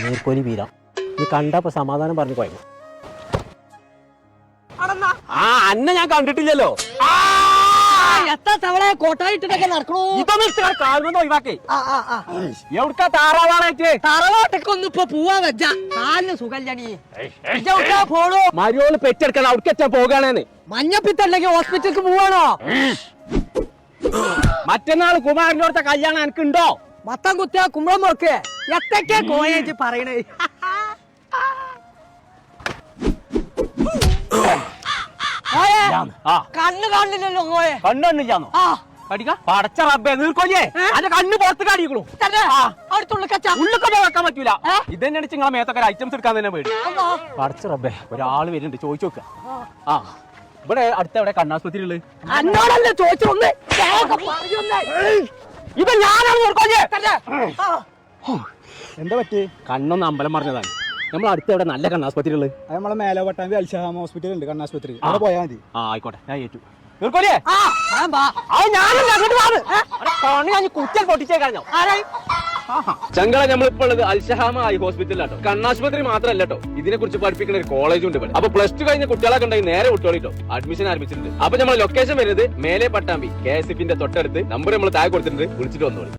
നീർക്കോലി വീര നീ കണ്ടപ്പോ സമാധാനം പറഞ്ഞു പോയ അന്നെ ഞാൻ കണ്ടിട്ടില്ലല്ലോ. എത്ര തവളെ കോട്ടായിട്ടൊക്കെ നടക്കണോ? ഇതൊന്നും ഒഴിവാക്കേ. എവിടുക്കാ താറാവാളേറ്റ്? തറവാട്ടൊക്കെ ഒന്ന് ഇപ്പൊ പോവാ വെച്ച കാലിന് സുഖല്ലണി. പോണോ? മരിയോള് പെറ്റെടുക്കണം. അവിടെ വെച്ചാ പോകാണേന്ന്. മഞ്ഞപ്പിത്തല്ലെങ്കിൽ ഹോസ്പിറ്റലിക്ക് പോവാണോ? മറ്റന്നാൾ കുമാരനോടത്തെ കല്യാണം എനിക്കുണ്ടോ? മത്തം കുത്തിയ കുമ്പളം മുറക്ക് എത്തൊക്കെ കോയേജ് പറയണേ. കണ്ണ് കാണില്ലല്ലോ കോയെ. കണ്ണില്ലാന്നോ? പടച്ച റബ്ബേ നീർക്കോലിയേ അന്റെ കണ്ണ് പുറത്ത് കാണിക്കണു. ഉള്ളിക്കൊക്കെ വെക്കാൻ പറ്റൂല. ഇതന്നെയാണ് നിങ്ങളെ മേത്തൊക്കെ ഐറ്റംസ് എടുക്കാൻ തന്നെ പേടി. പടച്ച റബ്ബേ ഒരാള് വരുന്നുണ്ട്, ചോദിച്ചു നോക്ക. ആ ഇവിടെ അടുത്ത എവിടെ കണ്ണാസ്പത്രി ഉള്ളത്? എന്നോടല്ലേ ചോദിച്ചു. ഇത് ഞാനാണ് നീർക്കോലിയെ. എന്താ പറ്റി? കണ്ണൊന്ന് അമ്പലം പറഞ്ഞതാണ്. നമ്മൾ അടുത്ത എവിടെ നല്ല കണ്ണാസ്പത്രി ഉള്ളത്? നമ്മളെ മേലെ പട്ടാമ്പി അൽഷഹാം ഹോസ്പിറ്റൽ ഉണ്ട്, കണ്ണാസ്പത്രി. അവിടെ പോയാൽ മതി. ആ ആയിക്കോട്ടെ, ഞാൻ ഏറ്റു. നീർക്കോലിയെ കുറ്റൽ പൊട്ടിച്ചേ കഴിഞ്ഞോ? ചങ്കള നമ്മളിപ്പോ ഉള്ളത് അൽഷഹാമ ഐ ഹോസ്പിറ്റലിലാട്ടോ. കണ്ണാശുപത്രി മാത്രമല്ല കേട്ടോ, ഇതിനെ കുറിച്ച് പഠിപ്പിക്കുന്ന ഒരു കോളേജ് ഉണ്ട് ഇവിടെ. അപ്പൊ പ്ലസ് ടു കഴിഞ്ഞ കുട്ടികളൊക്കെ ഉണ്ടെങ്കിൽ നേരെ വിട്ടോളിട്ടോ, അഡ്മിഷൻ ആരംഭിച്ചിട്ടുണ്ട്. അപ്പൊ നമ്മൾ ലൊക്കേഷൻ വരുന്നത് മേലെ പട്ടാമ്പി KSF തൊട്ടടുത്ത്. നമ്പർ നമ്മൾ താഴെ കൊടുത്തിട്ടുണ്ട്, വിളിച്ചിട്ട് വന്നോളി.